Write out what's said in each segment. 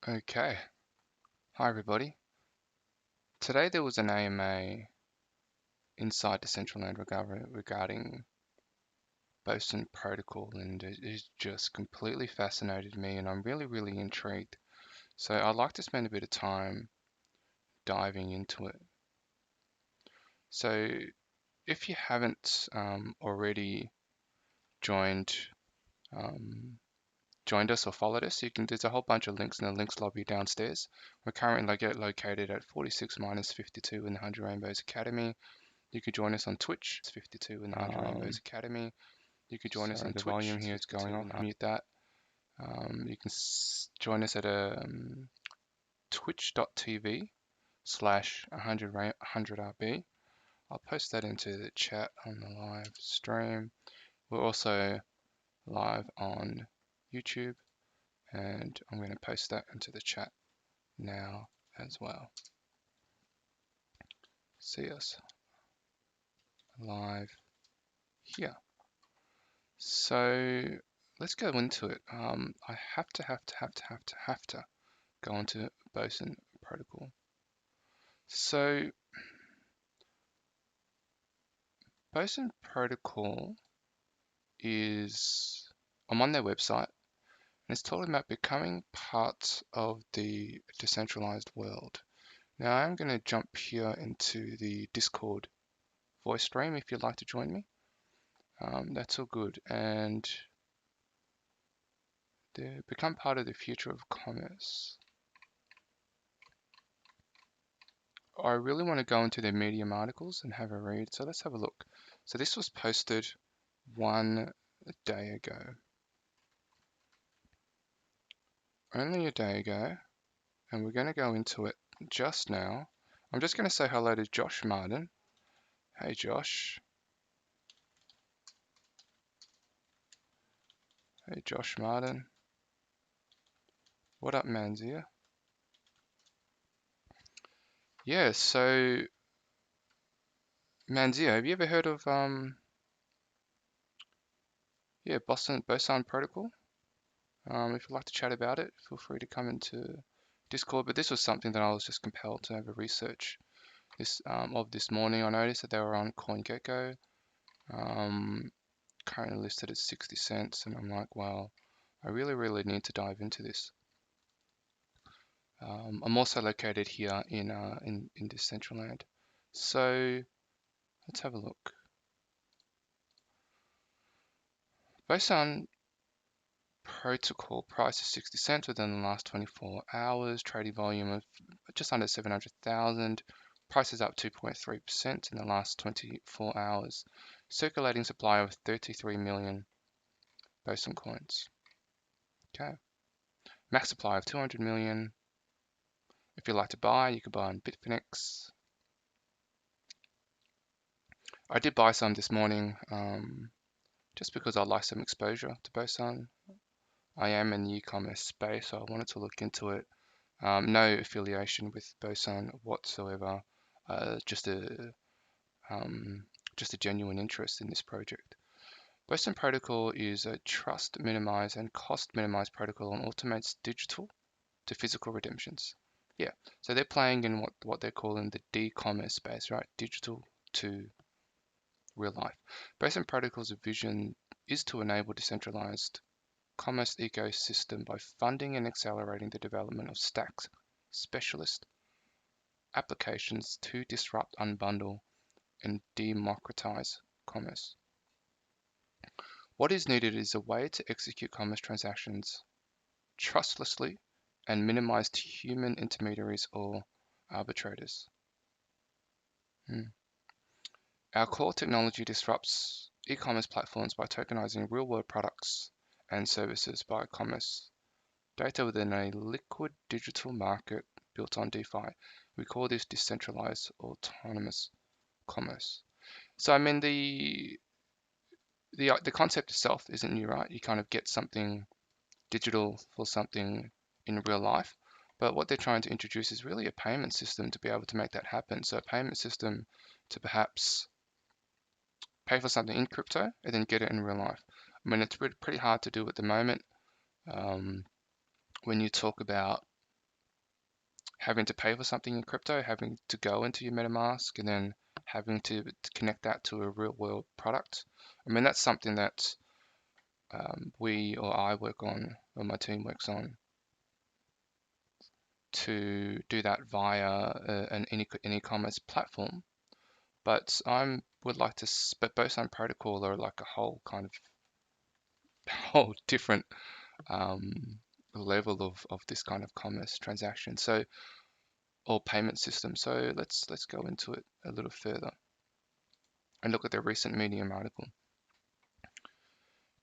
Okay, hi everybody. Today there was an AMA inside Decentraland regarding Boson protocol, and it just completely fascinated me, and I'm really intrigued. So I'd like to spend a bit of time diving into it. So if you haven't already joined um, joined us or followed us, there's a whole bunch of links in the links lobby downstairs. We're currently located at 46 minus 52 in the 100 Rainbows Academy. You could join us on Twitch. It's 52 in the 100 Rainbows Academy. You could join us on Sorry, the Twitch. volume It's here is going 52 off. and I'll mute that. You can join us at twitch.tv/100RB. I'll post that into the chat on the live stream. We're also live on YouTube, and I'm going to post that into the chat now as well. See us live here. So let's go into it. I have to go into Boson protocol. So Boson protocol is, I'm on their website, and it's talking about becoming part of the decentralized world. Now I'm going to jump here into the Discord voice stream if you'd like to join me. That's all good. And they become part of the future of commerce. I really want to go into their Medium articles and have a read. So let's have a look. So this was posted 1 day ago. Only a day ago. And we're going to go into it just now. I'm just going to say hello to Josh Martin. Hey Josh. Hey Josh Martin. What up, Manzia? Yeah, so Manzia, have you ever heard of Boson protocol? If you'd like to chat about it, feel free to come into Discord. But this was something that I was just compelled to have a research this morning. I noticed that they were on CoinGecko, currently listed at 60 cents, and I'm like, wow, I really need to dive into this. I'm also located here in Decentraland. So let's have a look. Boson protocol price is 60 cents within the last 24 hours. Trading volume of just under 700,000. Price is up 2.3% in the last 24 hours. Circulating supply of 33 million Boson coins. Okay. Max supply of 200 million. If you'd like to buy, you could buy on Bitfinex. I did buy some this morning just because I like some exposure to Boson. I am in the e-commerce space, so I wanted to look into it. No affiliation with Boson whatsoever. Just a genuine interest in this project. Boson Protocol is a trust minimize and cost minimize protocol and automates digital to physical redemptions. Yeah, so they're playing in what they're calling the d-commerce space, right? Digital to real life. Boson Protocol's vision is to enable decentralized commerce ecosystem by funding and accelerating the development of stacks specialist applications to disrupt, unbundle, and democratize commerce. What is needed is a way to execute commerce transactions trustlessly and minimize human intermediaries or arbitrators. Our core technology disrupts e-commerce platforms by tokenizing real-world products and services by commerce data within a liquid digital market built on DeFi. We call this decentralized autonomous commerce. So I mean the concept itself isn't new, right? You kind of get something digital for something in real life. But what they're trying to introduce is really a payment system to be able to make that happen. So a payment system to perhaps pay for something in crypto and then get it in real life. I mean, it's pretty hard to do at the moment. When you talk about having to pay for something in crypto, having to go into your MetaMask, and then having to connect that to a real world product. I mean, that's something that we or I work on, or my team works on, to do that via an e-commerce platform. But would like to, but Boson protocol are like a whole kind of whole different um, level of this kind of commerce transaction. So or payment system. So let's go into it a little further and look at the recent Medium article.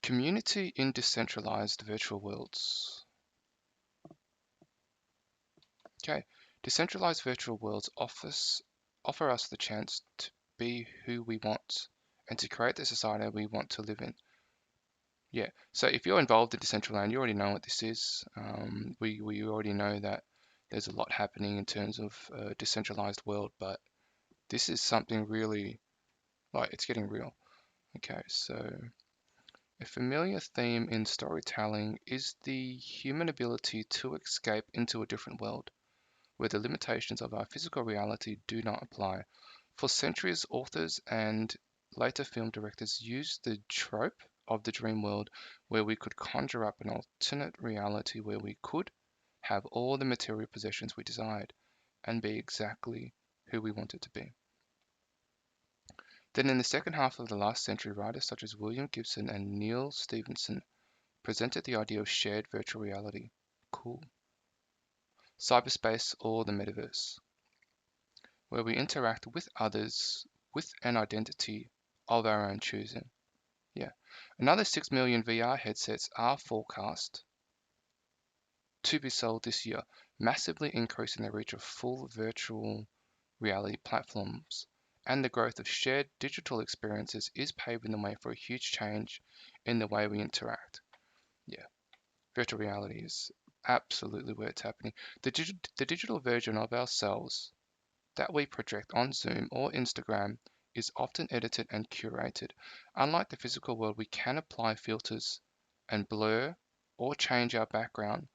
Community in decentralized virtual worlds. Okay, decentralized virtual worlds offer us the chance to be who we want and to create the society we want to live in. Yeah, so if you're involved in Decentraland, you already know what this is. We already know that there's a lot happening in terms of a decentralized world, but this is something really, like, it's getting real. Okay, so a familiar theme in storytelling is the human ability to escape into a different world, where the limitations of our physical reality do not apply. For centuries, authors and later film directors used the trope of the dream world where we could conjure up an alternate reality where we could have all the material possessions we desired and be exactly who we wanted to be. Then in the second half of the last century, writers such as William Gibson and Neil Stephenson presented the idea of shared virtual reality. Cool. Cyberspace or the metaverse, where we interact with others with an identity of our own choosing. Yeah. Another 6 million VR headsets are forecast to be sold this year, massively increasing the reach of full virtual reality platforms. And the growth of shared digital experiences is paving the way for a huge change in the way we interact. Yeah, virtual reality is absolutely where it's happening. The digital version of ourselves that we project on Zoom or Instagram is often edited and curated. Unlike the physical world, we can apply filters and blur or change our background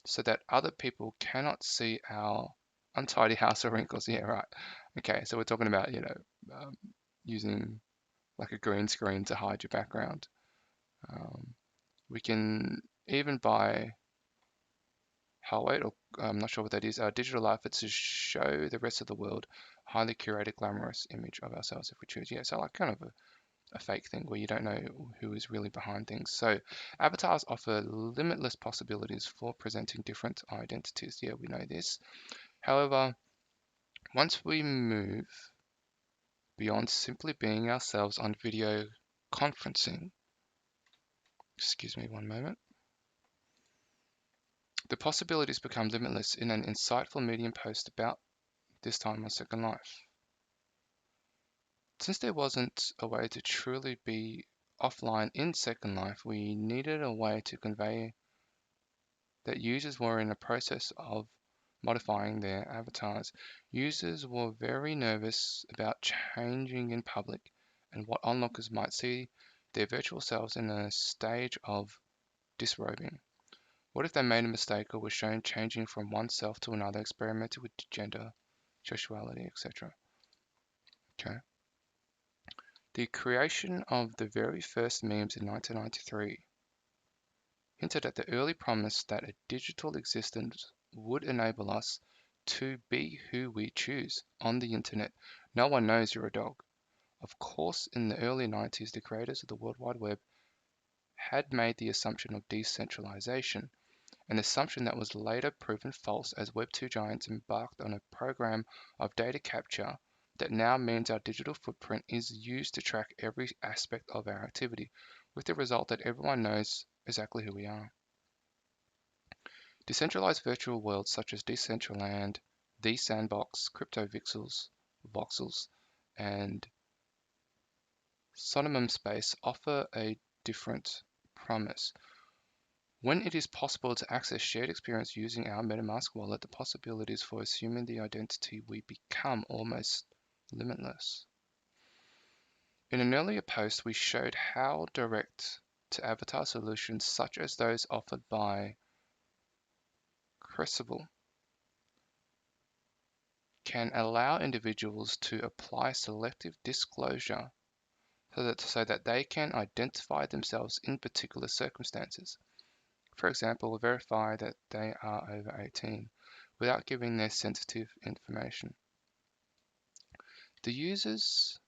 so that other people cannot see our untidy house or wrinkles. Yeah, right. Okay, so we're talking about, um, using like a green screen to hide your background. Um, we can even buy Hallway, or I'm not sure what that is, digital outfits to show the rest of the world a highly curated, glamorous image of ourselves if we choose. Yeah, so like kind of a fake thing where you don't know who is really behind things. So avatars offer limitless possibilities for presenting different identities. Yeah, we know this. However, once we move beyond simply being ourselves on video conferencing, excuse me one moment, the possibilities become limitless in an insightful Medium post about this time on Second Life. Since there wasn't a way to truly be offline in Second Life, we needed a way to convey that users were in a process of modifying their avatars. Users were very nervous about changing in public and what onlookers might see their virtual selves in a stage of disrobing. What if they made a mistake or were shown changing from one self to another, experimented with gender, sexuality, etc.? Okay. The creation of the very first memes in 1993 hinted at the early promise that a digital existence would enable us to be who we choose on the internet. No one knows you're a dog. Of course, in the early 90s, the creators of the World Wide Web had made the assumption of decentralization, an assumption that was later proven false as Web2 giants embarked on a program of data capture that now means our digital footprint is used to track every aspect of our activity, with the result that everyone knows exactly who we are. Decentralized virtual worlds such as Decentraland, The Sandbox, Crypto Voxels, and Sonomum Space offer a different promise. When it is possible to access shared experience using our MetaMask wallet, the possibilities for assuming the identity we become almost limitless. In an earlier post, we showed how direct to avatar solutions such as those offered by Crucible can allow individuals to apply selective disclosure so that they can identify themselves in particular circumstances. For example, verify that they are over 18 without giving their sensitive information. This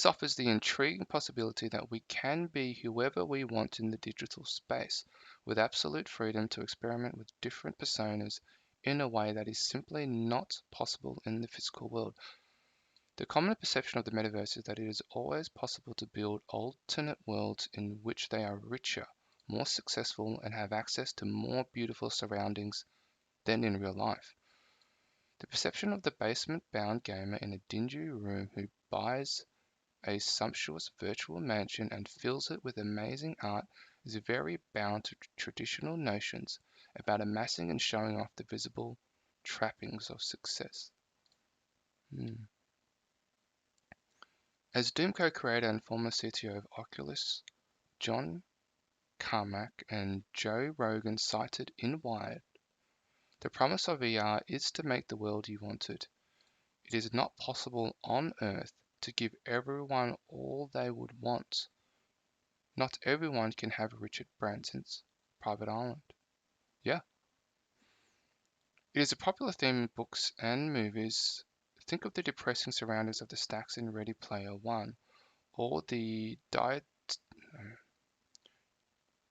offers the intriguing possibility that we can be whoever we want in the digital space, with absolute freedom to experiment with different personas in a way that is simply not possible in the physical world. The common perception of the metaverse is that it is always possible to build alternate worlds in which they are richer, more successful, and have access to more beautiful surroundings than in real life. The perception of the basement-bound gamer in a dingy room who buys a sumptuous virtual mansion and fills it with amazing art is very bound to traditional notions about amassing and showing off the visible trappings of success. As Doom co-creator and former CTO of Oculus, John Carmack and Joe Rogan cited in Wired, the promise of VR is to make the world you wanted. It is not possible on Earth to give everyone all they would want. Not everyone can have Richard Branson's private island. Yeah. It is a popular theme in books and movies. Think of the depressing surroundings of the stacks in Ready Player One, or the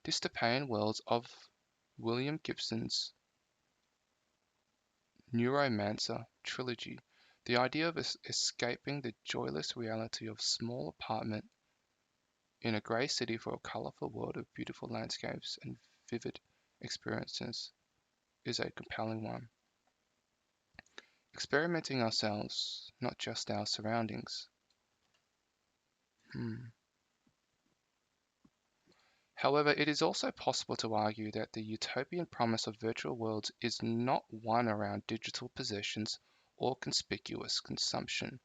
dystopian worlds of William Gibson's Neuromancer trilogy. The idea of escaping the joyless reality of small apartment in a grey city for a colourful world of beautiful landscapes and vivid experiences is a compelling one. Experimenting ourselves, not just our surroundings. However, it is also possible to argue that the utopian promise of virtual worlds is not one around digital possessions or conspicuous consumption.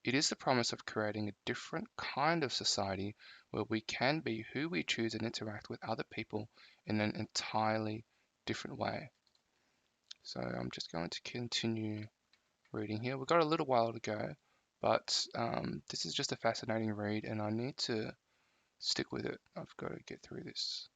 It is the promise of creating a different kind of society where we can be who we choose and interact with other people in an entirely different way. So I'm just going to continue reading here. We've got a little while to go, but this is just a fascinating read and I need to stick with it. I've got to get through this.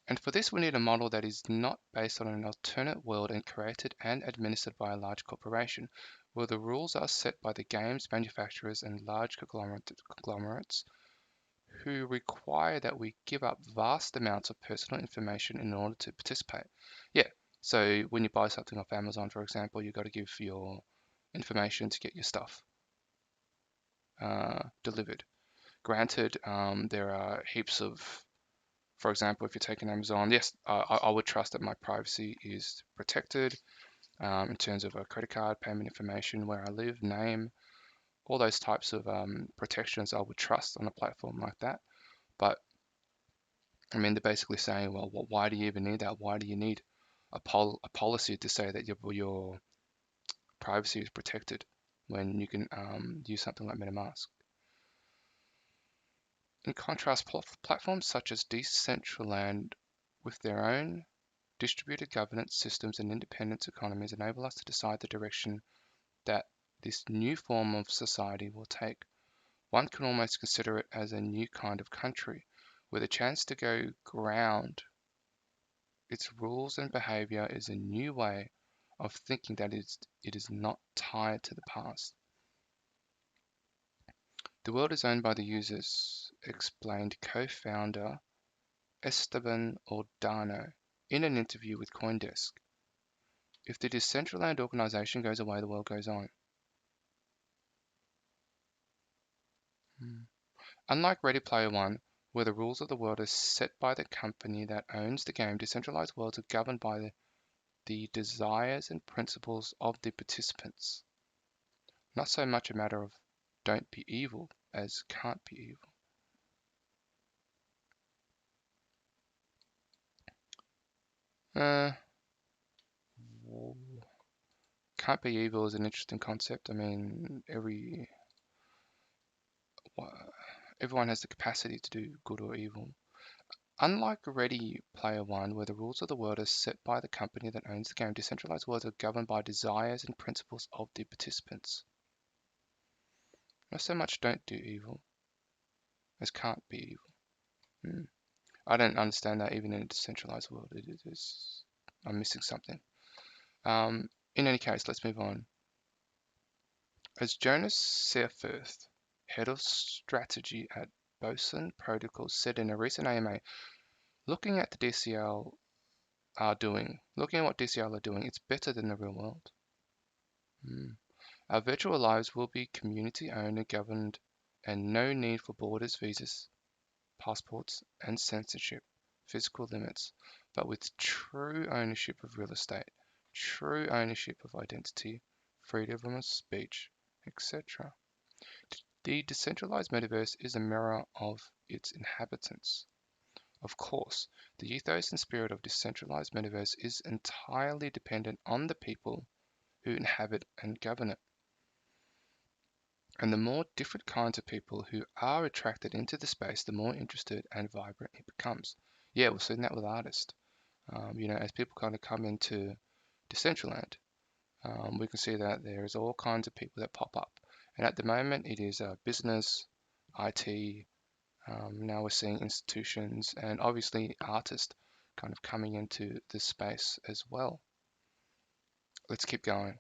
And for this, we need a model that is not based on an alternate world and created and administered by a large corporation, where the rules are set by the games manufacturers and large conglomerates who require that we give up vast amounts of personal information in order to participate. Yeah, so when you buy something off Amazon, for example, you've got to give your information to get your stuff delivered. Granted, there are heaps of, for example, if you're taking Amazon, yes, I would trust that my privacy is protected in terms of a credit card, payment information, where I live, name, all those types of protections I would trust on a platform like that. But I mean, they're basically saying, well, why do you even need that? Why do you need a policy to say that your privacy is protected when you can use something like MetaMask? In contrast, platforms such as Decentraland, with their own distributed governance systems and independent economies, enable us to decide the direction that this new form of society will take. One can almost consider it as a new kind of country, with a chance to go ground. Its rules and behavior is a new way of thinking that it is not tied to the past. The world is owned by the users, explained co-founder Esteban Ordano in an interview with CoinDesk. If the Decentraland organization goes away, the world goes on. Unlike Ready Player One, where the rules of the world are set by the company that owns the game, decentralized worlds are governed by the desires and principles of the participants. Not so much a matter of don't be evil as can't be evil. Can't be evil is an interesting concept. I mean, everyone has the capacity to do good or evil. Unlike Ready Player One, where the rules of the world are set by the company that owns the game, decentralized worlds are governed by desires and principles of the participants. Not so much don't do evil as can't be evil. I don't understand that even in a decentralized world. I'm missing something. In any case, let's move on. As Jonas Searfirth, head of strategy at Boson Protocol, said in a recent AMA, looking at what DCL are doing, it's better than the real world. Our virtual lives will be community owned and governed, and no need for borders, visas, passports, and censorship, physical limits, but with true ownership of real estate, true ownership of identity, freedom of speech, etc. The decentralized metaverse is a mirror of its inhabitants. Of course, the ethos and spirit of decentralized metaverse is entirely dependent on the people who inhabit and govern it. And the more different kinds of people who are attracted into the space, the more interested and vibrant it becomes. Yeah, we've seen that with artists. As people kind of come into Decentraland, we can see that there's all kinds of people that pop up. And at the moment, it is business, IT. Now we're seeing institutions and obviously artists kind of coming into this space as well. Let's keep going.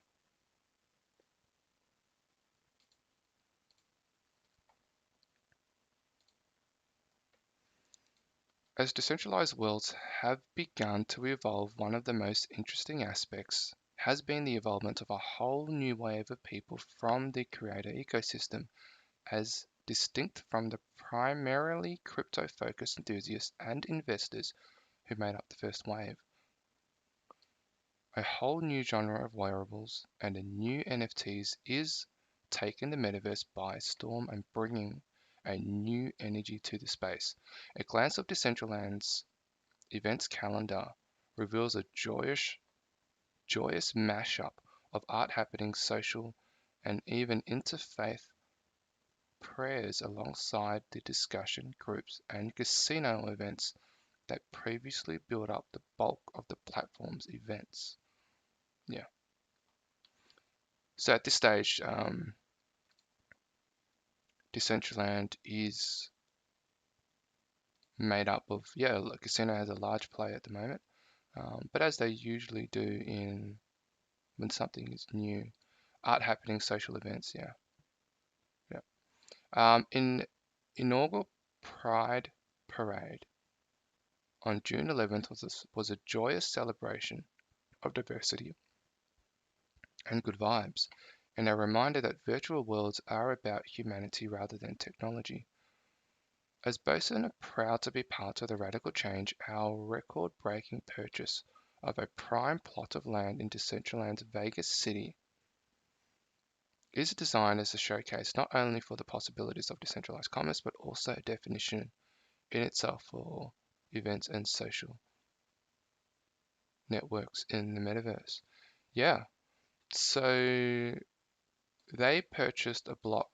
As decentralized worlds have begun to evolve, one of the most interesting aspects has been the involvement of a whole new wave of people from the creator ecosystem, as distinct from the primarily crypto-focused enthusiasts and investors who made up the first wave. A whole new genre of wearables and a new NFTs is taking the metaverse by storm and bringing a new energy to the space. A glance of Decentraland's events calendar reveals a joyous mashup of art happenings, social, and even interfaith prayers alongside the discussion groups and casino events that previously built up the bulk of the platform's events. Yeah. So at this stage, Decentraland is made up of, casino has a large play at the moment, but as they usually do when something is new, art happening, social events, yeah. In inaugural Pride Parade on June 11th was a joyous celebration of diversity and good vibes, and a reminder that virtual worlds are about humanity rather than technology. As Boson are proud to be part of the radical change, our record-breaking purchase of a prime plot of land in Decentraland's Vegas City is designed as a showcase not only for the possibilities of decentralized commerce, but also a definition in itself for events and social networks in the metaverse. Yeah, so they purchased a block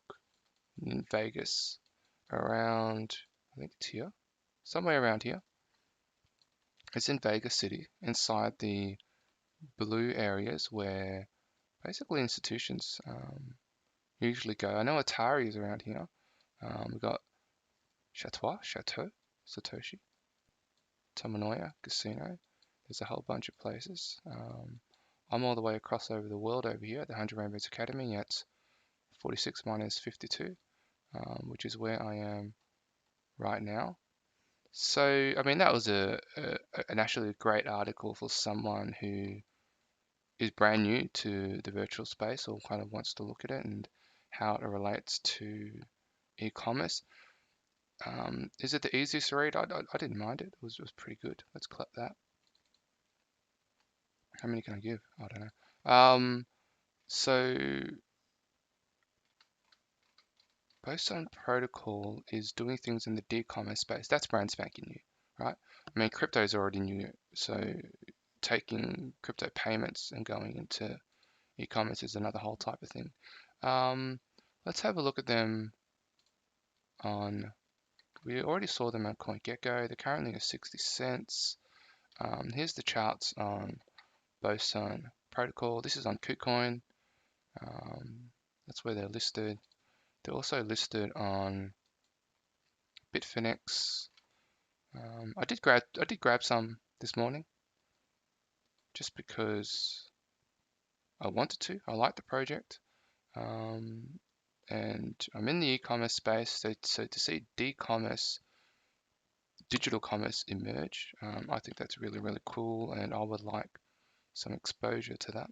in Vegas around, I think it's here, somewhere around here. It's in Vegas City, inside the blue areas where basically institutions usually go. I know Atari is around here. We've got Chateau, Satoshi, Tamanoya Casino. There's a whole bunch of places. I'm all the way across over the world over here at the 100 Rainbows Academy at 46 minus 52, which is where I am right now. So, I mean, that was an actually great article for someone who is brand new to the virtual space or kind of wants to look at it and how it relates to e-commerce. Is it the easiest to read? I didn't mind it. It was pretty good. Let's clap that. How many can I give? I don't know. So Boson Protocol is doing things in the e-commerce space. That's brand spanking new, right? I mean, crypto is already new. So taking crypto payments and going into e-commerce is another whole type of thing. Let's have a look at them on We already saw them on CoinGecko. They're currently at 60 cents. Here's the charts on Boson protocol. This is on KuCoin. That's where they're listed. They're also listed on Bitfinex. I did grab some this morning just because I wanted to. I like the project. And I'm in the e-commerce space, so to see digital commerce emerge, I think that's really, really cool, and I would like some exposure to that.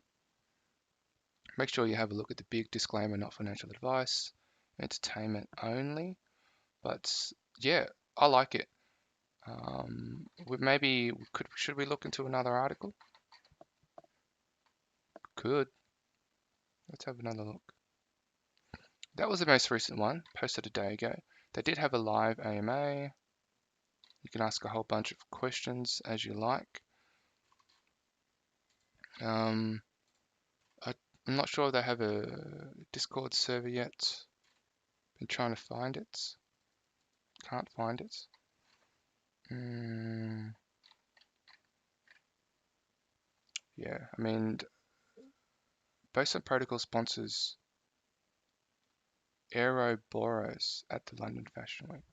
Make sure you have a look at the big disclaimer, not financial advice, entertainment only. But yeah, I like it. Should we look into another article? Could. Let's have another look. That was the most recent one, posted a day ago. They did have a live AMA. You can ask a whole bunch of questions as you like. I'm not sure if they have a Discord server yet. Been trying to find it. Can't find it. Yeah, I mean, Boson Protocol sponsors Boros at the London Fashion Week.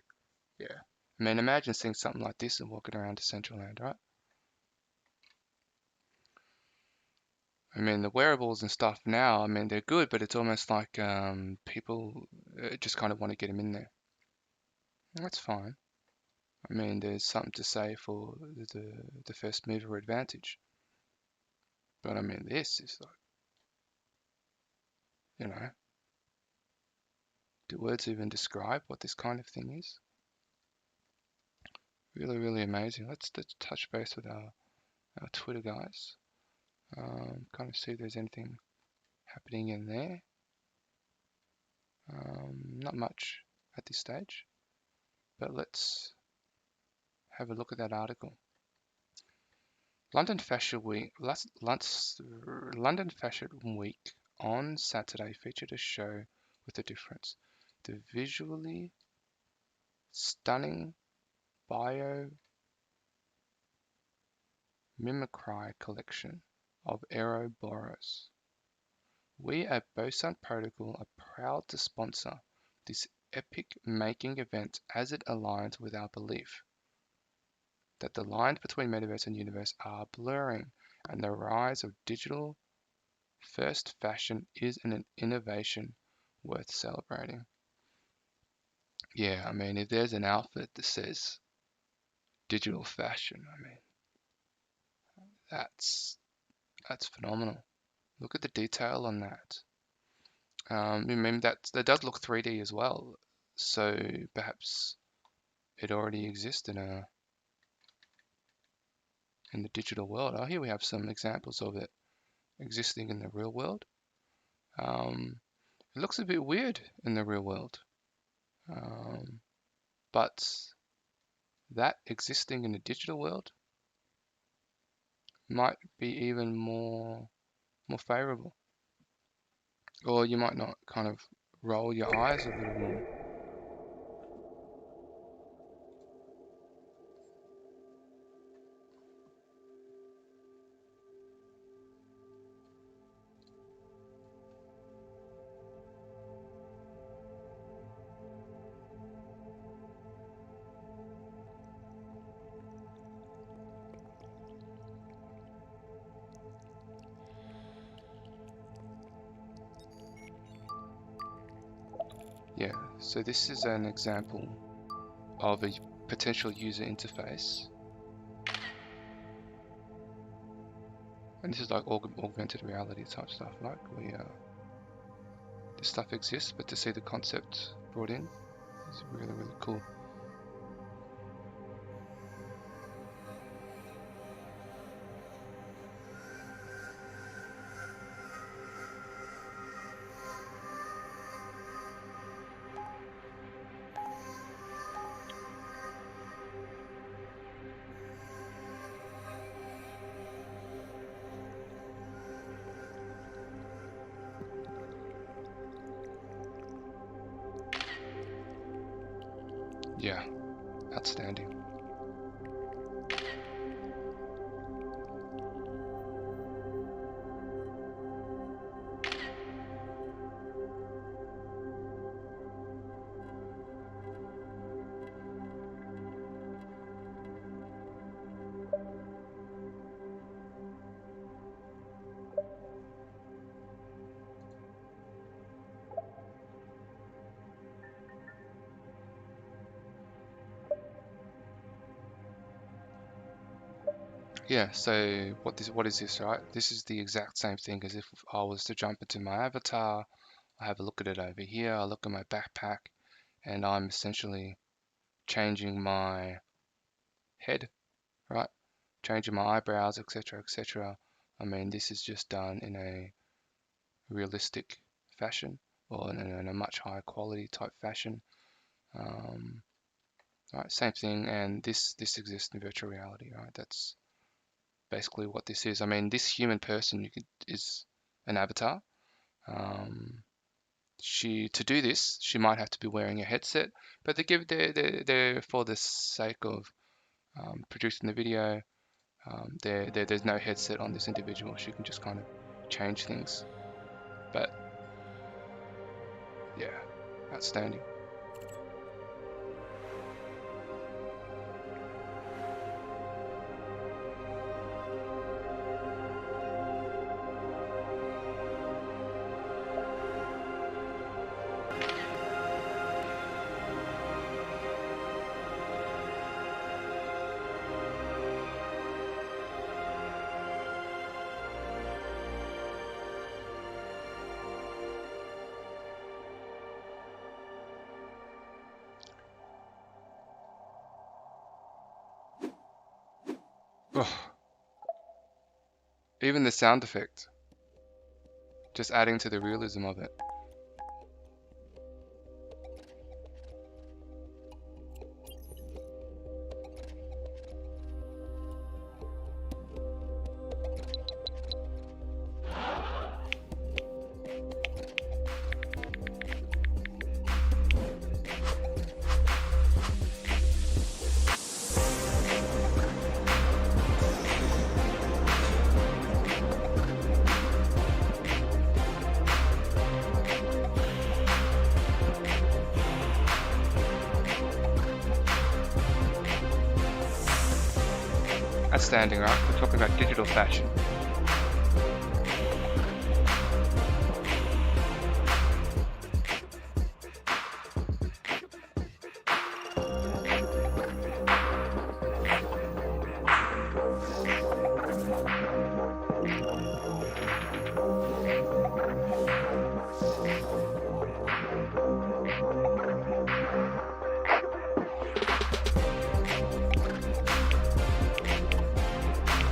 Yeah. I mean, imagine seeing something like this and walking around Decentraland, right? I mean, the wearables and stuff now, I mean, they're good, but it's almost like people just kind of want to get them in there. That's fine. I mean, there's something to say for the first mover advantage. But I mean, this is like, you know, do words even describe what this kind of thing is? Really, really amazing. Let's touch base with our Twitter guys. Kind of see if there's anything happening in there. Not much at this stage, but let's have a look at that article. London Fashion Week on Saturday featured a show with a difference. The visually stunning biomimicry collection of Boros. We at Boson Protocol are proud to sponsor this epic-making event as it aligns with our belief that the lines between metaverse and universe are blurring, and the rise of digital-first fashion is an innovation worth celebrating. Yeah, I mean, if there's an outfit that says digital fashion, I mean, that's phenomenal. Look at the detail on that. I mean, that does look 3D as well, so perhaps it already exists in the digital world. Oh, here we have some examples of it existing in the real world. It looks a bit weird in the real world, but that existing in the digital world might be even more favorable. Or you might not kind of roll your eyes a little more. Yeah, so this is an example of a potential user interface. And this is like augmented reality type stuff, like this stuff exists, but to see the concept brought in is really, really cool. Yeah, Outstanding. Yeah, so what is this, right? This is the exact same thing as if I was to jump into my avatar. I have a look at it over here, I look at my backpack, and I'm essentially changing my head, right? Changing my eyebrows, etc., etc. I mean, this is just done in a realistic fashion, or in a much higher quality type fashion. Right, same thing, and this exists in virtual reality, right? That's basically what this is. I mean, this human person is an avatar. Um, to do this, she might have to be wearing a headset, but they're for the sake of producing the video. There's no headset on this individual. She can just kind of change things. But yeah, outstanding. Oh, even the sound effect, just adding to the realism of it. Outstanding, right? We're talking about digital fashion.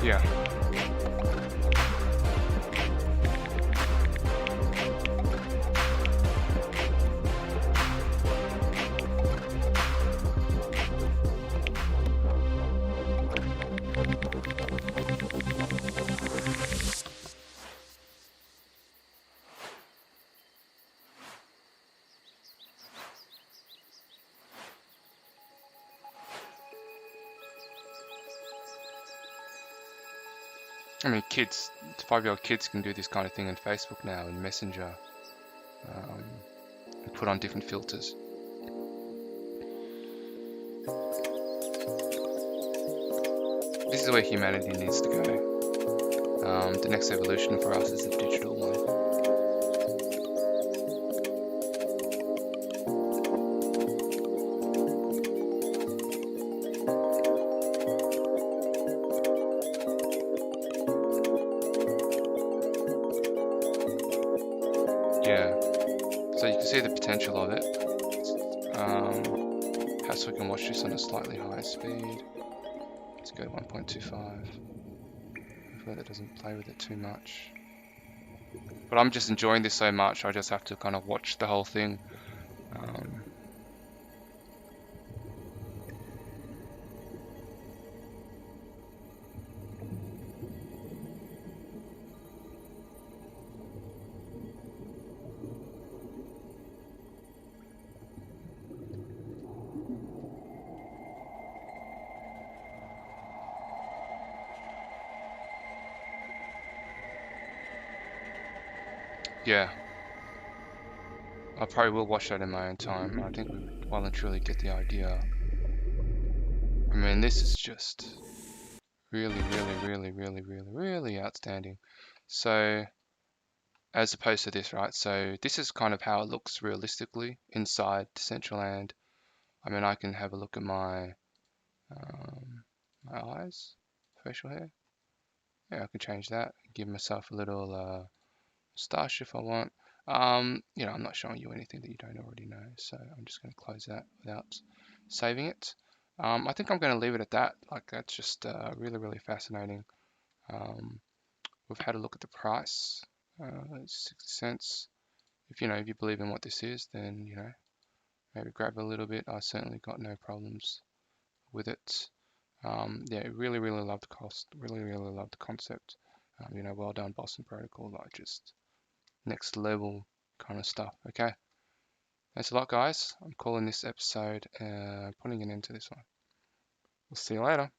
Yeah. I mean, 5-year-old kids can do this kind of thing on Facebook now, in Messenger, and put on different filters. This is where humanity needs to go. The next evolution for us is the digital one. Yeah, so you can see the potential of it. Perhaps we can watch this on a slightly higher speed. Let's go to 1.25. Hopefully that doesn't play with it too much. But I'm just enjoying this so much, I just have to kind of watch the whole thing. Yeah, I probably will watch that in my own time. I think we well and truly get the idea. I mean, this is just really, really, really, really, really, really outstanding. So, as opposed to this, right? So this is kind of how it looks realistically inside Decentraland. I mean, I can have a look at my eyes, facial hair. Yeah, I can change that. Give myself a little moustache if I want. I'm not showing you anything that you don't already know, so I'm just going to close that without saving it. I think I'm going to leave it at that. Like that's just really, really fascinating. Um, we've had a look at the price. It's 60 cents. If you believe in what this is, then maybe grab a little bit. I certainly got no problems with it. Yeah, really, really love the cost. Really, really love the concept. Well done, Boson Protocol. Like just next level kind of stuff. Okay, thanks a lot, guys. I'm calling this episode, putting an end to this one. We'll see you later.